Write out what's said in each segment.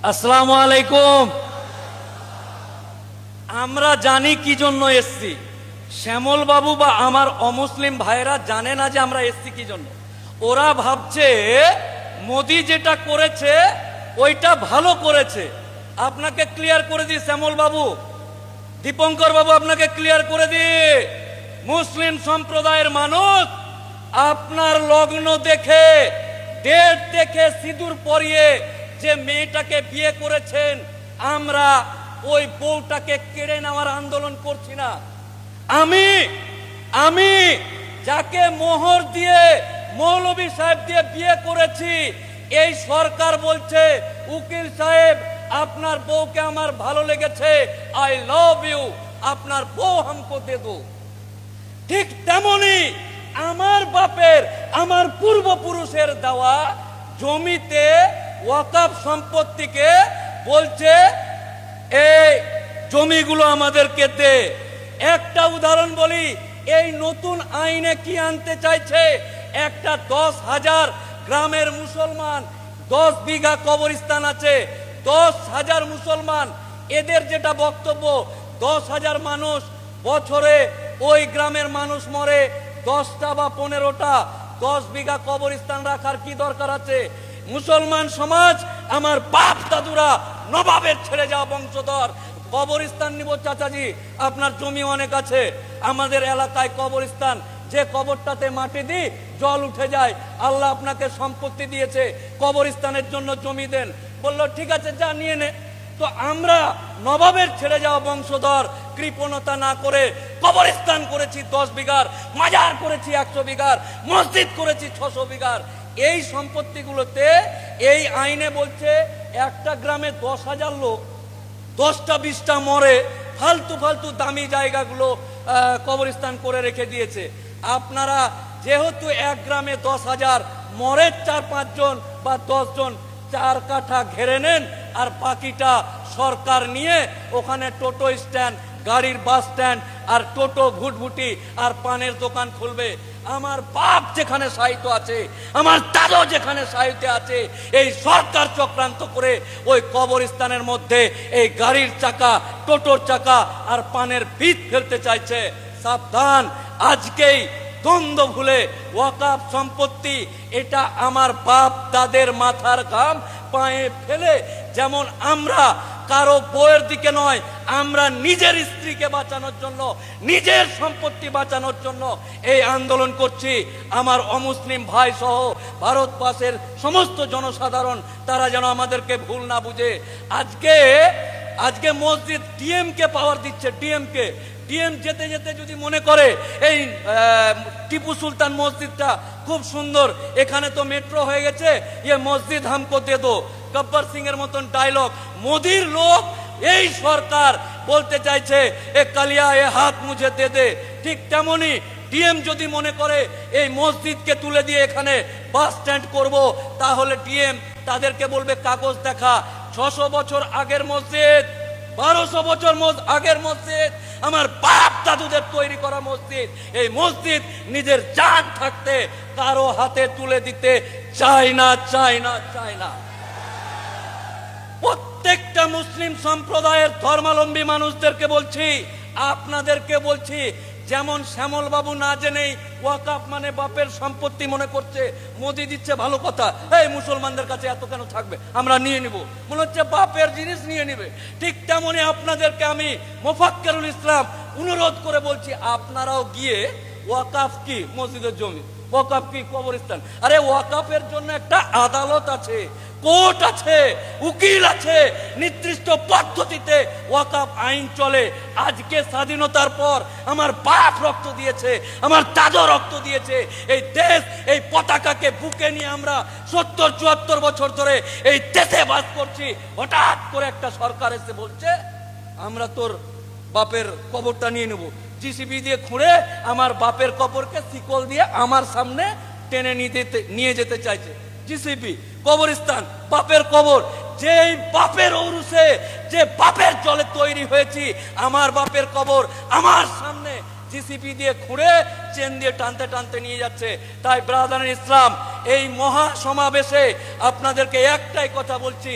আসসালামু আলাইকুম। আমরা জানি কি জন্য এসছি। শ্যামল বাবু বা আমার অমুসলিম ভাইরা জানে না যে আমরা এসছি কি জন্য। ওরা ভাবছে মোদি যেটা করেছে ওইটা ভালো করেছে। আপনাকে ক্লিয়ার করে দিই শ্যামল বাবু, দীপঙ্কর বাবু, আপনাকে ক্লিয়ার করে দিই, মুসলিম সম্প্রদায়ের মানুষ আপনার লগ্ন দেখে, ডেট দেখে, সিঁদুর পরিয়ে যে মেয়েটাকে বিয়ে করেছেন, আমরা ওই বউটাকে কেড়ে নেওয়ার আন্দোলন করছি না। আমি যাকে মোহর দিয়ে, মৌলভী সাহেব দিয়ে বিয়ে করেছি, এই সরকার বলছে উকিল সাহেব আপনার বউকে আমার ভালো লেগেছে, আই লাভ ইউ, আপনার বউ হামকো দে দো। ঠিক তেমনি আমার বাপের, আমার পূর্বপুরুষের দেওয়া জমিতে ওয়াকফ সম্পত্তিকে বলছে এই জমিগুলো আমাদেরকে দে। একটা উদাহরণ বলি, এই নতুন আইনে কি আনতে চাইছে, একটা 10,000 গ্রামের মুসলমান, 10 বিঘা কবরস্থান আছে, 10,000 মুসলমান, এদের যেটা বক্তব্য 10,000 মানুষ বছরে ওই গ্রামের মানুষ মরে, 10টা বা 15টা, 10 বিঘা কবরস্থান রাখার কি দরকার আছে? মুসলমান সমাজ, আমার বাপ দাদুরা নবাবের ছেড়ে যাওয়া বংশধর, কবরস্থান নিব চাচাজি, আপনার জমি অনেক আছে, আমাদের এলাকায় কবরস্থান, যে কবরটাতে মাটি দিই জল উঠে যায়, আল্লাহ আপনাকে সম্পত্তি দিয়েছে, কবরস্থানের জন্য জমি দেন। বলল ঠিক আছে, যা নিয়ে নে। তো আমরা নবাবের ছেড়ে যাওয়া বংশধর কৃপণতা না করে কবরস্থান করেছি 10 বিঘার, মাজার করেছি 100 বিঘার, মসজিদ করেছি 600 বিঘার। এই সম্পত্তিগুলোতে এই আইনে বলছে একটা গ্রামে 10,000 লোক, 10টা 20টা মরে, ফালতু ফালতু দামি জায়গাগুলো কবরস্থান করে রেখে দিয়েছে। আপনারা যেহেতু এক গ্রামে 10,000 মরে 4-5 জন বা 10 জন, 4 কাঠা ঘেরে নেন, আর বাকিটা সরকার নিয়ে ওখানে টোটো স্ট্যান্ড, গাড়ির বাস স্ট্যান্ড, আর টোটো ভুটভুটি আর পানের দোকান খুলবে। আমার বাপ যেখানে সাহিত্য আছে, আমার দাদু যেখানে সাহিত্য আছে, এই সরকার চক্রান্ত করে ওই কবরস্থানের মধ্যে এই গাড়ির চাকা, টোটোর চাকা আর পানের ভিত ফেলতে চাইছে। সাবধান, আজকেই দ্বন্দ্ব ভুলে ওয়াকফ সম্পত্তি, এটা আমার বাপ দাদের মাথার ঘাম পায়ে ফেলে, যেমন আমরা কারো বউয়ের দিকে নয়, আমরা নিজের স্ত্রীকে বাঁচানোর জন্য, নিজের সম্পত্তি বাঁচানোর জন্য এই আন্দোলন করছি। আমার অমুসলিম ভাই সহ ভারতবর্ষের সমস্ত জনসাধারণ, তারা যেন আমাদেরকে ভুল না বুঝে। আজকে মসজিদ ডিএমকে পাওয়ার দিচ্ছে, ডিএম যেতে যেতে যদি মনে করে এই টিপু সুলতান মসজিদটা খুব সুন্দর, এখানে তো মেট্রো হয়ে গেছে, ये মসজিদ হামকো দে দো, গব্বর সিং এর মতন ডায়লগ। মোদির লোক, এই সরকার বলতে চাইছে এ কালিয়া এ হাত মুঝে দে দে। ঠিক তেমনি ডিএম যদি মনে করে এই মসজিদকে তুলে দিয়ে এখানে বাস স্ট্যান্ড করব, তাহলে ডিএম তাদেরকে বলবে কাগজ দেখা। 600 বছর আগের মসজিদ, 1200 বছর আগের মসজিদ, আমার বাপ দাদুদের তৈরি করা মসজিদ, এই মসজিদ নিজের জান থাকতে কারো হাতে তুলে দিতে চায় না। প্রত্যেকটা মুসলিম সম্প্রদায়ের ধর্মাবলম্বী মানুষদেরকে বলছি, আপনাদেরকে বলছি, যেমন শ্যামল বাবু না জেনেই ওয়াকফ মানে বাপের সম্পত্তি মনে করছে, মোদি দিচ্ছে ভালো কথা, এই মুসলমানদের কাছে এত কেন থাকবে, আমরা নিয়ে নিব, মনে হচ্ছে বাপের জিনিস নিয়ে নিবে। ঠিক তেমনি আপনাদেরকে আমি মোফাক্কেরুল ইসলাম অনুরোধ করে বলছি, আপনারাও গিয়ে ওয়াকফ কি মসজিদের জমি, ওয়াকফ কি কবরস্থান, আরে ওয়াকফের জন্য একটা আদালত আছে, কোর্ট আছে, উকিল আছে, নির্দিষ্ট পদ্ধতিতে ওয়াকফ আইন চলে। আজকে স্বাধীনতার পর আমার বাপ রক্ত দিয়েছে, আমার দাদু রক্ত দিয়েছে, এই দেশ, এই পতাকাকে বুকে নিয়ে আমরা 70-74 বছর ধরে এই দেশে বাস করছি। হঠাৎ করে একটা সরকার এসে বলছে আমরা তোর বাপের কবরটা নিয়ে নেব, জিসিবি দিয়ে খুঁড়ে আমার বাপের কবরকে শিকল দিয়ে আমার সামনে টেনে নিয়ে যেতে চাইছে। জিসিবি, কবরস্থান, বাপের কবর, যেই বাপের ঔরসে, যে বাপের জলে তৈরি হয়েছি, আমার বাপের কবর আমার সামনে জিসিপি দিয়ে খুঁড়ে চেন দিয়ে টানতে টানতে নিয়ে যাচ্ছে। তাই ব্রাদার ইসলাম, এই মহা সমাবেশে আপনাদেরকে একটাই কথা বলছি,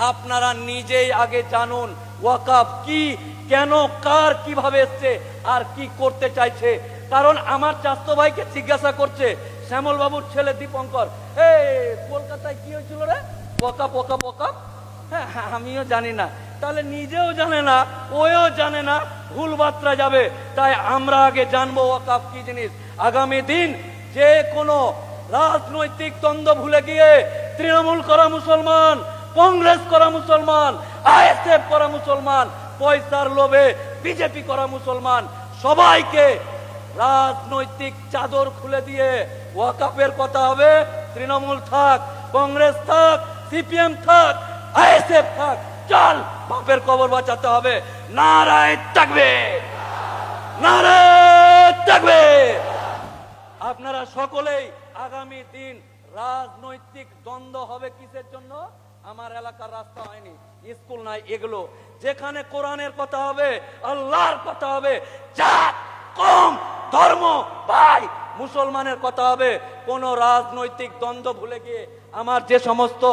আপনারা নিজেই আগে জানুন ওয়াকাফ কি, কেন, কার, কিভাবে এসছে আর কি করতে চাইছে। কারণ আমার চাচতো ভাইকে জিজ্ঞাসা করছে শ্যামল বাবুর ছেলে দীপঙ্কর, কলকাতায় কি হয়েছিল রে, ওয়াকাফ ওয়াকাফ ওয়াকাফ। হ্যাঁ, আমিও জানি না, তাহলে নিজেও জানে না, ওও জানে না, ভুল বার্তা যাবে। তাই আমরা আগে জানবো ওয়াকাফ কি জিনিস। আগামী দিন যে কোনো রাজনৈতিক দ্বন্দ্ব ভুলে গিয়ে তৃণমূল করা মুসলমান, কংগ্রেস করা মুসলমান, আইএসএফ করা মুসলমান, পয়সার লোভে বিজেপি করা মুসলমান, সবাইকে রাজনৈতিক চাদর খুলে দিয়ে ওয়াকাফের কথা হবে। তৃণমূল থাক, কংগ্রেস থাক, সিপিএম থাক, আইএসএফ থাক, চল বাপের কবর বাঁচাতে হবে। নারায়ে তাকবীর, নারায়ে তাকবীর। আপনারা সকলেই আগামী দিন রাজনৈতিক দ্বন্দ্ব হবে কিসের জন্য? আমার এলাকার রাস্তা হয়নি, স্কুল নাই, এগুলো যেখানে কোরআনের কথা হবে, আল্লাহর কথা হবে, জাত, কম, ধর্ম, ভাই, মুসলমানের কথা হবে। কোন রাজনৈতিক দ্বন্দ্ব ভুলে গিয়ে আমার যে সমস্ত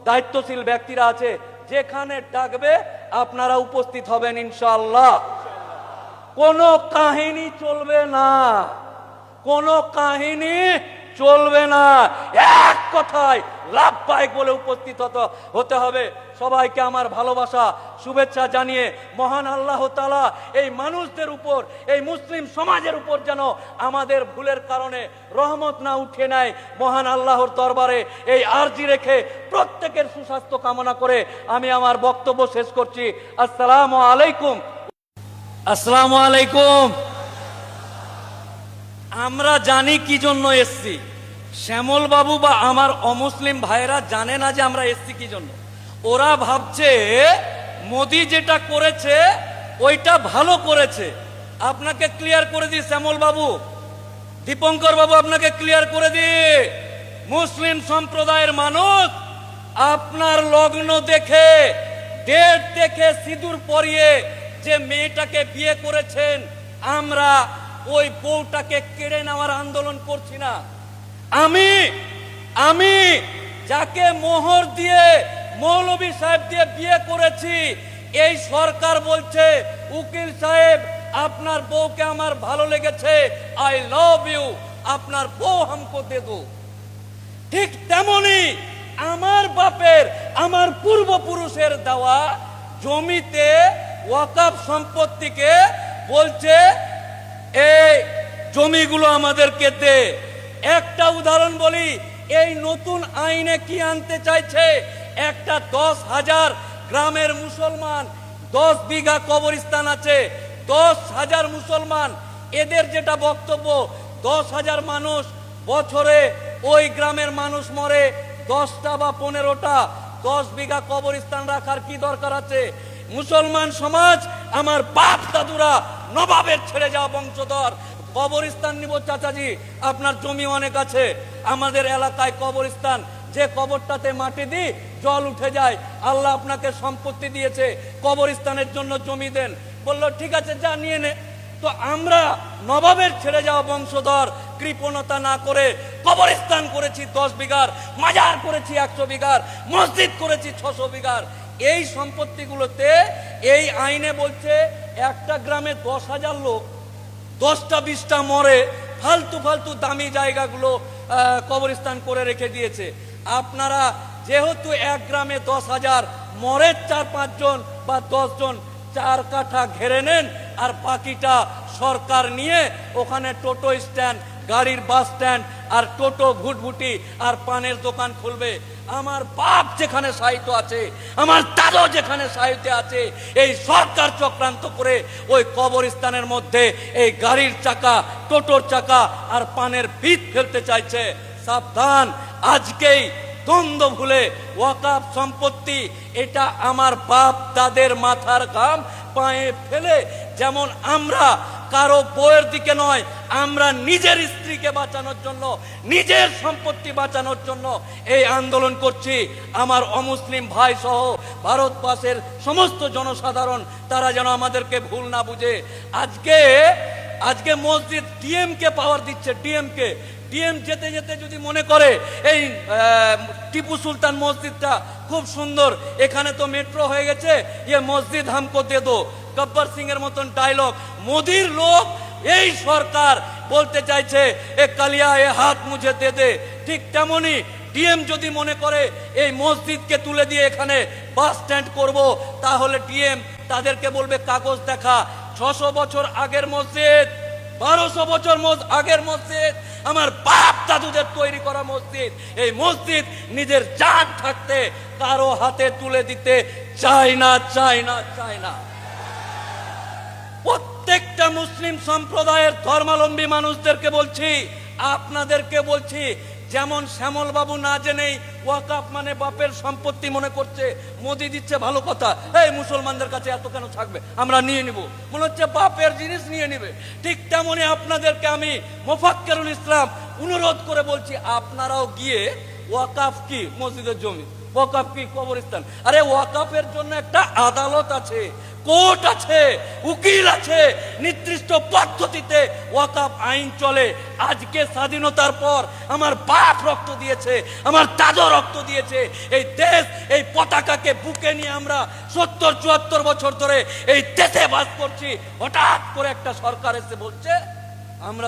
দায়িত্বশীল ব্যক্তিরা আছে, যেখানে ডাকবে আপনারা উপস্থিত হবেন ইনশাআল্লাহ। কোনো কাহিনী চলবে না, কোনো কাহিনী চলবে না, এক কথায় লাভবাহিক বলে উপস্থিত হতে হবে। সবাইকে আমার ভালোবাসা শুভেচ্ছা জানিয়ে মহান আল্লাহ তাআলা এই মানুষদের উপর, এই মুসলিম সমাজের উপর যেন আমাদের ভুলের কারণে রহমত না উঠে নেয়, মহান আল্লাহর দরবারে এই আরজি রেখে প্রত্যেকের সুস্বাস্থ্য কামনা করে আমি আমার বক্তব্য শেষ করছি। আসসালামু আলাইকুম। আসসালামু আলাইকুম। আমরা জানি কি জন্য এসছি, শ্যামল বাবু বা আমার অমুসলিম ভাইরা জানে না যে আমরা এসছি কি জন্য। ওরা ভাবছে মোদি যেটা করেছে ওইটা ভালো করেছে। আপনাকে ক্লিয়ার করে দিই শ্যামল বাবু, দীপঙ্কর বাবু, আপনাকে ক্লিয়ার করে দিই, মুসলিম সম্প্রদায়ের মানুষ আপনার লগ্ন দেখে, ডেট দেখে, সিঁদুর পরিয়ে যে মেয়েটাকে বিয়ে করেছেন, আমরা ওই বউটাকে কেড়ে নেওয়ার আন্দোলন করছি না। আমি যাকে মোহর দিয়ে, মৌলভী সাহেব দিয়ে বিয়ে করেছি, এই সরকার বলছে উকিল সাহেব আপনার বউকে আমার ভালো লেগেছে, আই লাভ ইউ, আপনার বউ হামকো দে দো। ঠিক তেমনি আমার বাপের, আমার পূর্বপুরুষের দেওয়া জমিতে ওয়াকাফ সম্পত্তিকে বলছে এই জমিগুলো আমাদেরকে দে। একটা উদাহরণ বলি, এই নতুন আইনে কি আনতে চাইছে, একটা 10,000 গ্রামের মুসলমান, 10 বিঘা কবরস্থান আছে, 10,000 মুসলমান, এদের যেটা বক্তব্য 10,000 মানুষ বছরে ওই গ্রামের মানুষ মরে 10টা বা 15টা, 10 বিঘা কবরস্থান রাখার কি দরকার আছে? মুসলমান সমাজ, আমার বাপ দাদুরা নবাবের ছেড়ে যাওয়া বংশধর, কবরস্থান নিব চাচাজি, আপনার জমি অনেক আছে, আমাদের এলাকায় কবরস্থান, যে কবরটাতে মাটি দিই জল উঠে যায়, আল্লাহ আপনাকে সম্পত্তি দিয়েছে, কবরস্থানের জন্য জমি দেন। বলল ঠিক আছে, যা নিয়ে নে। তো আমরা নবাবের ছেড়ে যাওয়া বংশধর কৃপণতা না করে কবরস্থান করেছি 10 বিঘার, মাজার করেছি 100 বিঘার, মসজিদ করেছি 600 বিঘার। এই সম্পত্তিগুলোতে এই আইনে বলছে একটা গ্রামে 10,000 লোক, 10টা 20টা মরে, ফালতু ফালতু দামি জায়গাগুলো কবরস্থান করে রেখে দিয়েছে। আপনারা যেহেতু এক গ্রামে 10,000 মরে 4-5 জন বা 10 জন, 4 কাঠা ঘেরে নেন, আর বাকিটা সরকার নিয়ে ওখানে টোটো স্ট্যান্ড, গাড়ির বাস স্ট্যান্ড আর টোটো ভুটভুটি আর পানের দোকান খুলবে। আমার বাপ যেখানে সাহিত্য আছে, আমার দাদু যেখানে সাহিত্যে আছে, এই সরকার চক্রান্ত করে ওই কবরস্থানের মধ্যে এই গাড়ির চাকা, টোটোর চাকা আর পানের ভিত ফেলতে চাইছে। সাবধান, আজকেই দ্বন্দ্ব ভুলে ওয়াকাফ সম্পত্তি, এটা আমার বাপ দাদের মাথার ঘাম পায়ে ফেলে, যেমন আমরা কারো বইয়ের দিকে নয়, আমরা নিজের স্ত্রীকে বাঁচানোর জন্য, নিজের সম্পত্তি বাঁচানোর জন্য এই আন্দোলন করছি। আমার অমুসলিম ভাই সহ ভারতবর্ষের সমস্ত জনসাধারণ, তারা যেন আমাদেরকে ভুল না বুঝে। আজকে আজকে মসজিদ ডিএম কে পাওয়ার দিচ্ছে, ডিএম যেতে যেতে যদি মনে করে এই টিপু সুলতান মসজিদটা খুব সুন্দর, এখানে তো মেট্রো হয়ে গেছে, ये মসজিদ হামকো দে দো, গব্বর সিং এর মতন ডায়লগ। মোদির লোক এই সরকার বলতে চাইছে এ কালিয়া এ হাত মুঝে দে দে। ঠিক তেমনি ডিএম যদি মনে করে এই মসজিদকে তুলে দিয়ে এখানে বাস স্ট্যান্ড করব, তাহলে ডিএম তাদেরকে বলবে কাগজ দেখা। 600 বছর আগের মসজিদ, 1200 বছর আগের মসজিদ, আমার বাপ দাদুদের তৈরি করা মসজিদ, এই মসজিদ নিজের জান থাকতে কারো হাতে তুলে দিতে চায় না। প্রত্যেকটা মুসলিম সম্প্রদায়ের ধর্মাবলম্বী মানুষদেরকে বলছি, আপনাদেরকে বলছি, যেমন শ্যামল বাবু না জেনেই ওয়াকাফ মানে বাপের সম্পত্তি মনে করছে, মোদি দিচ্ছে ভালো কথা, এই মুসলমানদের কাছে এত কেন থাকবে, আমরা নিয়ে নিব, মনে হচ্ছে বাপের জিনিস নিয়ে নিবে। ঠিক তেমনি আপনাদেরকে আমি মোফাক্কেরুল ইসলাম অনুরোধ করে বলছি, আপনারাও গিয়ে ওয়াকাফ কি মসজিদের জমি, ওয়াকাফ কি কবরস্থান, আরে ওয়াকাফের জন্য একটা আদালত আছে, কোর্ট আছে, উকিল আছে, নির্দিষ্ট পদ্ধতিতে ওয়াকাফ আইন চলে। আজকে স্বাধীনতার পর আমার বাপ রক্ত দিয়েছে, আমার দাদু রক্ত দিয়েছে, এই দেশ, এই পতাকাকে বুকে নিয়ে আমরা 70-74 বছর ধরে এই দেশে বাস করছি। হঠাৎ করে একটা সরকার এসে বলছে আমরা